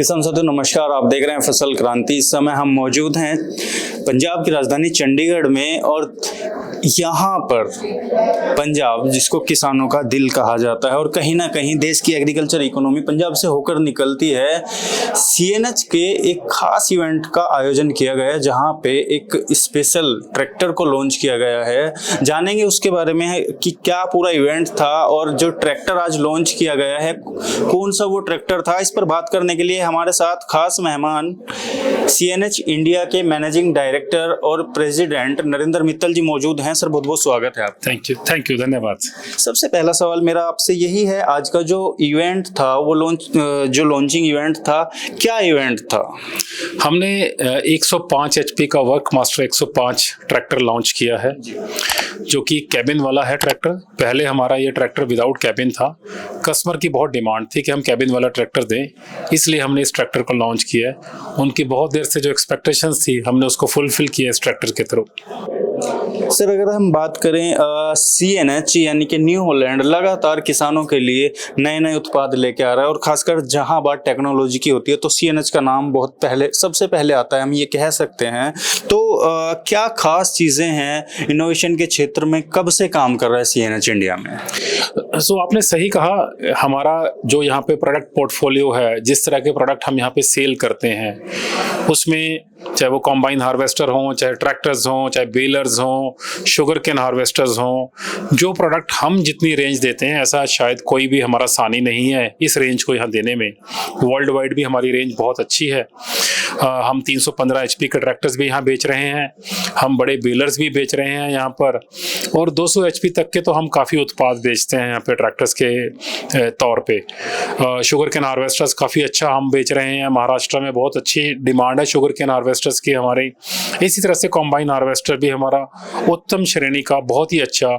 किसान साथियों नमस्कार, आप देख रहे हैं फसल क्रांति। इस समय हम मौजूद हैं पंजाब की राजधानी चंडीगढ़ में और यहाँ पर पंजाब जिसको किसानों का दिल कहा जाता है और कहीं ना कहीं देश की एग्रीकल्चर इकोनॉमी पंजाब से होकर निकलती है। सीएनएच के एक खास इवेंट का आयोजन किया गया है जहाँ पे एक स्पेशल ट्रैक्टर को लॉन्च किया गया है। जानेंगे उसके बारे में कि क्या पूरा इवेंट था और जो ट्रैक्टर आज लॉन्च किया गया है कौन सा वो ट्रैक्टर था। इस पर बात करने के लिए हमारे साथ खास मेहमान सीएनएच इंडिया के मैनेजिंग डायरेक्टर और प्रेसिडेंट नरेंद्र मित्तल जी मौजूद हैं। सर बहुत बहुत स्वागत है आप। थैंक यू, धन्यवाद। सबसे पहला सवाल मेरा आपसे यही है, आज का जो इवेंट था वो जो लॉन्चिंग इवेंट था, क्या इवेंट था? हमने 105 एचपी का वर्क मास्टर 105 ट्रैक्टर लॉन्च किया है जो कि कैबिन वाला है ट्रैक्टर। पहले हमारा ये ट्रैक्टर विदाउट कैबिन था। कस्टमर की बहुत डिमांड थी कि हम कैबिन वाला ट्रैक्टर दें, इसलिए हमने इस ट्रैक्टर को लॉन्च किया है। उनकी बहुत देर से जो एक्सपेक्टेशंस थी हमने उसको फुलफिल किया इस ट्रैक्टर के थ्रू। सर अगर हम बात करें सीएनएच यानी कि न्यू हॉलैंड लगातार किसानों के लिए नए नए उत्पाद लेके आ रहा है और खासकर जहां बात टेक्नोलॉजी की होती है तो सीएनएच का नाम बहुत पहले सबसे पहले आता है, हम ये कह सकते हैं। तो क्या खास चीजें हैं इनोवेशन के क्षेत्र में, कब से काम कर रहा है सीएनएच इंडिया में? आपने सही कहा, हमारा जो यहाँ पे प्रोडक्ट पोर्टफोलियो है, जिस तरह के प्रोडक्ट हम यहाँ पे सेल करते हैं उसमें चाहे वो कॉम्बाइन हार्वेस्टर हों, चाहे ट्रैक्टर्स हों, चाहे बेलर्स हों, शुगर केन हार्वेस्टर्स हों, जो प्रोडक्ट हम जितनी रेंज देते हैं ऐसा शायद कोई भी हमारा सानी नहीं है इस रेंज को यहाँ देने में। वर्ल्ड वाइड भी हमारी रेंज बहुत अच्छी है। हम 315 एचपी के ट्रैक्टर्स भी यहाँ बेच रहे हैं, हम बड़े बेलर्स भी बेच रहे हैं यहाँ पर, और 200 एचपी तक के तो हम काफ़ी उत्पाद बेचते हैं यहाँ पे ट्रैक्टर्स के तौर पे। शुगर केन हार्वेस्टर्स काफ़ी अच्छा हम बेच रहे हैं। महाराष्ट्र में बहुत अच्छी डिमांड है शुगर केन हार्वेस्टर्स की हमारी। इसी तरह से कॉम्बाइन हार्वेस्टर भी हमारा उत्तम श्रेणी का बहुत ही अच्छा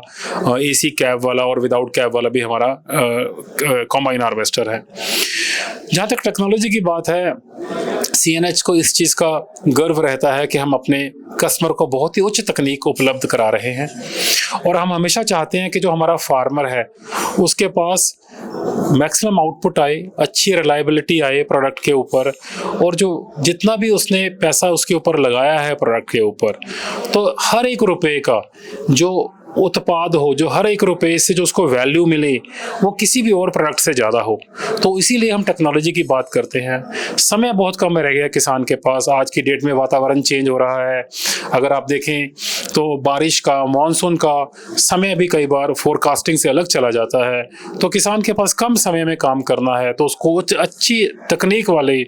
एसी कैब वाला और विदाउट कैब वाला भी हमारा कॉम्बाइन हार्वेस्टर है। जहाँ तक टेक्नोलॉजी की बात है, सीएनएच को इस चीज़ का गर्व रहता है कि हम अपने कस्टमर को बहुत ही उच्च तकनीक उपलब्ध करा रहे हैं और हम हमेशा चाहते हैं कि जो हमारा फार्मर है उसके पास मैक्सिमम आउटपुट आए, अच्छी रिलायबिलिटी आए प्रोडक्ट के ऊपर, और जो जितना भी उसने पैसा उसके ऊपर लगाया है प्रोडक्ट के ऊपर, तो हर एक रुपए का जो उत्पाद हो, जो हर एक रुपए से जो उसको वैल्यू मिले वो किसी भी और प्रोडक्ट से ज़्यादा हो। तो इसीलिए हम टेक्नोलॉजी की बात करते हैं। समय बहुत कम रह गया किसान के पास। आज की डेट में वातावरण चेंज हो रहा है। अगर आप देखें तो बारिश का, मानसून का समय भी कई बार फोरकास्टिंग से अलग चला जाता है, तो किसान के पास कम समय में काम करना है तो उसको अच्छी तकनीक वाले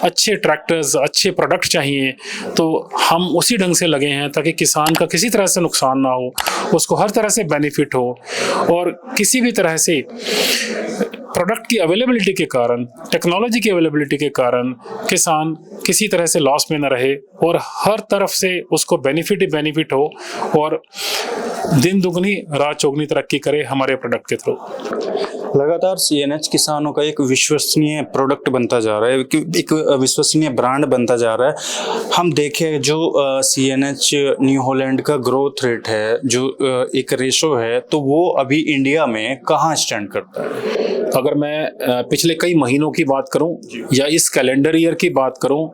अच्छे ट्रैक्टर्स, अच्छे प्रोडक्ट चाहिए। तो हम उसी ढंग से लगे हैं ताकि किसान का किसी तरह से नुकसान ना हो, उसको हर तरह से बेनिफिट हो, और किसी भी तरह से प्रोडक्ट की अवेलेबिलिटी के कारण, टेक्नोलॉजी की अवेलेबिलिटी के कारण किसान किसी तरह से लॉस में न रहे और हर तरफ से उसको बेनिफिट ही बेनिफिट हो और दिन दुगनी रात चौगनी तरक्की करे हमारे प्रोडक्ट के थ्रू। लगातार सीएनएच किसानों का एक विश्वसनीय प्रोडक्ट बनता जा रहा है, एक विश्वसनीय ब्रांड बनता जा रहा है। हम देखें जो सीएनएच न्यू हॉलैंड का ग्रोथ रेट है, जो एक रेशो है, तो वो अभी इंडिया में कहाँ स्टैंड करता है? अगर मैं पिछले कई महीनों की बात करूं या इस कैलेंडर ईयर की बात करूं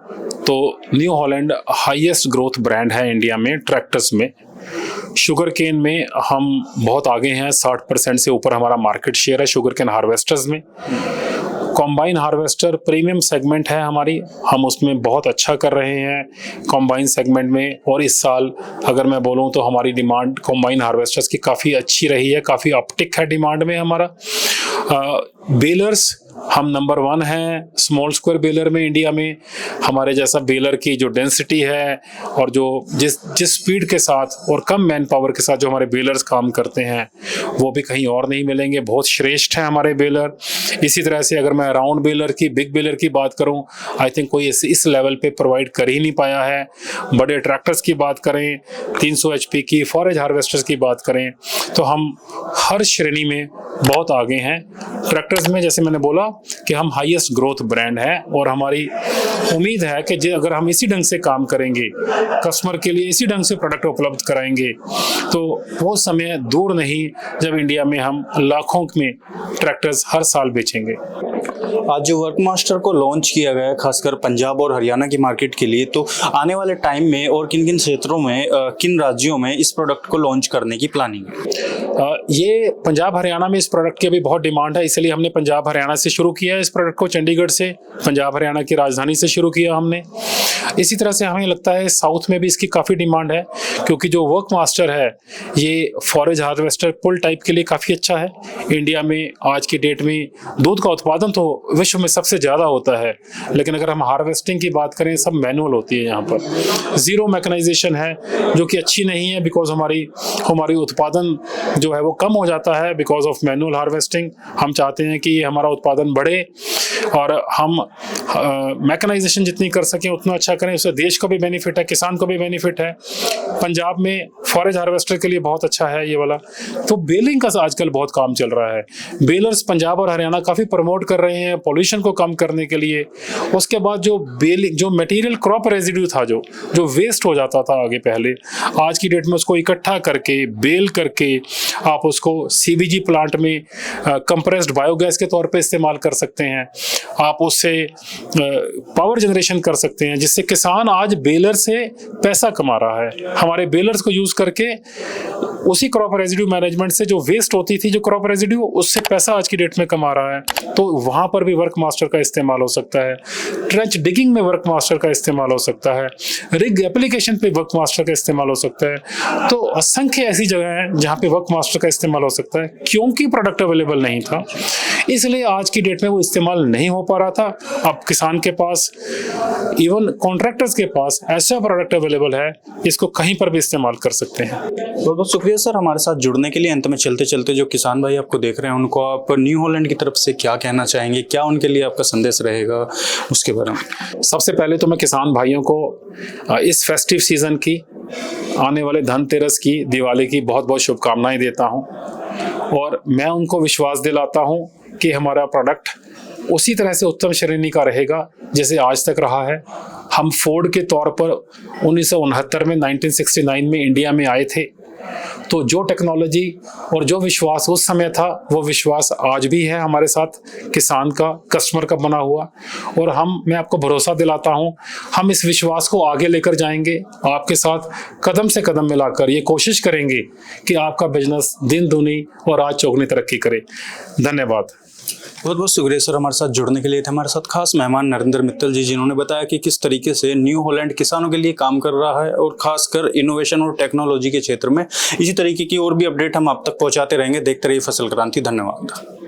तो new Holland highest growth brand है इंडिया में ट्रैक्टर्स में। शुगर केन में हम बहुत आगे हैं, 60% से ऊपर हमारा मार्केट शेयर है शुगर केन हार्वेस्टर्स में। कॉम्बाइन हार्वेस्टर प्रीमियम सेगमेंट है हमारी, हम उसमें बहुत अच्छा कर रहे हैं कॉम्बाइन सेगमेंट में, और इस साल अगर मैं बोलूं तो हमारी डिमांड कॉम्बाइन हार्वेस्टर्स की काफ़ी अच्छी रही है, काफ़ी अपटिक है डिमांड में हमारा। बेलर्स हम नंबर 1 हैं स्मॉल स्क्वायर बेलर में इंडिया में। हमारे जैसा बेलर की जो डेंसिटी है और जो जिस स्पीड के साथ और कम मैन पावर के साथ जो हमारे बेलर्स काम करते हैं वो भी कहीं और नहीं मिलेंगे, बहुत श्रेष्ठ हैं हमारे बेलर। इसी तरह से अगर मैं राउंड बेलर की, बिग बेलर की बात करूं, आई थिंक कोई इस लेवल पे प्रोवाइड कर ही नहीं पाया है। बड़े ट्रैक्टर्स की बात करें, 300 HP की फॉरेज हार्वेस्टर्स की बात करें, तो हम हर श्रेणी में बहुत आगे हैं। ट्रैक्टर्स में जैसे मैंने बोला कि हम हाईएस्ट ग्रोथ ब्रांड है और हमारी उम्मीद है कि अगर हम इसी ढंग से काम करेंगे, कस्टमर के लिए इसी ढंग से प्रोडक्ट उपलब्ध कराएंगे, तो वो समय दूर नहीं जब इंडिया में हम लाखों में ट्रैक्टर्स हर साल बेचेंगे। आज जो वर्क मास्टर को लॉन्च किया गया है खासकर पंजाब और हरियाणा की मार्केट के लिए, तो आने वाले टाइम में और किन किन क्षेत्रों में, किन राज्यों में इस प्रोडक्ट को लॉन्च करने की प्लानिंग है? ये पंजाब हरियाणा में इस प्रोडक्ट की अभी बहुत डिमांड है, इसलिए हमने पंजाब हरियाणा से शुरू किया है इस प्रोडक्ट को। चंडीगढ़ से, पंजाब हरियाणा की राजधानी से शुरू किया हमने। इसी तरह से हमें लगता है साउथ में भी इसकी काफ़ी डिमांड है, क्योंकि जो वर्क मास्टर है ये फॉरेज हार्वेस्टर पुल टाइप के लिए काफ़ी अच्छा है। इंडिया में आज की डेट में दूध का उत्पादन तो विश्व में सबसे ज़्यादा होता है, लेकिन अगर हम हार्वेस्टिंग की बात करें सब मैनुअल होती है। यहाँ पर ज़ीरो मैकेनाइजेशन है, जो कि अच्छी नहीं है, बिकॉज हमारी उत्पादन जो है वो कम हो जाता है बिकॉज ऑफ मैनुअल हार्वेस्टिंग। हम चाहते हैं कि ये हमारा उत्पादन बढ़े और हम मैकेनाइजेशन जितनी कर सकें उतना अच्छा करें, उससे देश को भी बेनिफिट है, किसान को भी बेनिफिट है। पंजाब में फॉरेज हार्वेस्टर के लिए बहुत अच्छा है ये वाला। तो बेलिंग का आजकल बहुत काम चल रहा है। बेलर्स पंजाब और हरियाणा काफ़ी प्रमोट कर रहे हैं पॉल्यूशन को कम करने के लिए। उसके बाद जो मटेरियल क्रॉप रेजिड्यू था, जो वेस्ट हो जाता था आगे पहले, आज की डेट में उसको इकट्ठा करके बेल करके आप उसको सीबीजी प्लांट में कंप्रेस्ड बायोगैस के तौर पे इस्तेमाल कर सकते हैं। आप उससे पावर जनरेशन कर सकते हैं, जिससे किसान आज बेलर से पैसा कमा रहा है। हमारे बेलर्स को यूज करके उसी क्रॉप रेजिड्यू मैनेजमेंट से जो वेस्ट होती थी, जो क्रॉप रेजिड्यू, उससे पैसा आज की डेट में कमा रहा है। तो वहां पर भी वर्क मास्टर का इस्तेमाल हो सकता है। ट्रेंच डिगिंग में वर्क मास्टर का इस्तेमाल हो सकता है। रिग एप्लीकेशन पे वर्क मास्टर का इस्तेमाल हो सकता है। तो असंख्य ऐसी जगह है जहां पे वर्क मास्टर का इस्तेमाल हो सकता है। क्योंकि प्रोडक्ट अवेलेबल नहीं था, इसलिए आज की डेट में वो इस्तेमाल नहीं हो पा रहा था। अब किसान के पास, इवन कॉन्ट्रैक्टर्स के पास ऐसा प्रोडक्ट अवेलेबल है, इसको कहीं पर भी इस्तेमाल कर सकते हैं। बहुत बहुत शुक्रिया सर हमारे साथ जुड़ने के लिए। अंत में चलते चलते जो किसान भाई आपको देख रहे हैं, उनको आप न्यू हॉलैंड की तरफ से क्या कहना चाहेंगे, क्या उनके लिए आपका संदेश रहेगा, उसके बारे में? सबसे पहले तो मैं किसान भाइयों को इस फेस्टिव सीजन की, आने वाले धनतेरस की, दिवाली की बहुत बहुत शुभकामनाएं देता हूं, और मैं उनको विश्वास दिलाता हूं कि हमारा प्रोडक्ट उसी तरह से उत्तम श्रेणी का रहेगा जैसे आज तक रहा है। हम फोर्ड के तौर पर 1969 में 1969 में इंडिया में आए थे, तो जो टेक्नोलॉजी और जो विश्वास उस समय था, वो विश्वास आज भी है हमारे साथ, किसान का, कस्टमर का बना हुआ। और मैं आपको भरोसा दिलाता हूं, हम इस विश्वास को आगे लेकर जाएंगे, आपके साथ कदम से कदम मिलाकर ये कोशिश करेंगे कि आपका बिजनेस दिन दूनी और रात चौगुनी तरक्की करे। धन्यवाद। बहुत बहुत शुक्रिया सर हमारे साथ जुड़ने के लिए। थे हमारे साथ खास मेहमान नरेंद्र मित्तल जी, जिन्होंने बताया कि किस तरीके से न्यू हॉलैंड किसानों के लिए काम कर रहा है, और खासकर इनोवेशन और टेक्नोलॉजी के क्षेत्र में। इसी तरीके की और भी अपडेट हम आप तक पहुंचाते रहेंगे। देखते रहिए फसल क्रांति। धन्यवाद।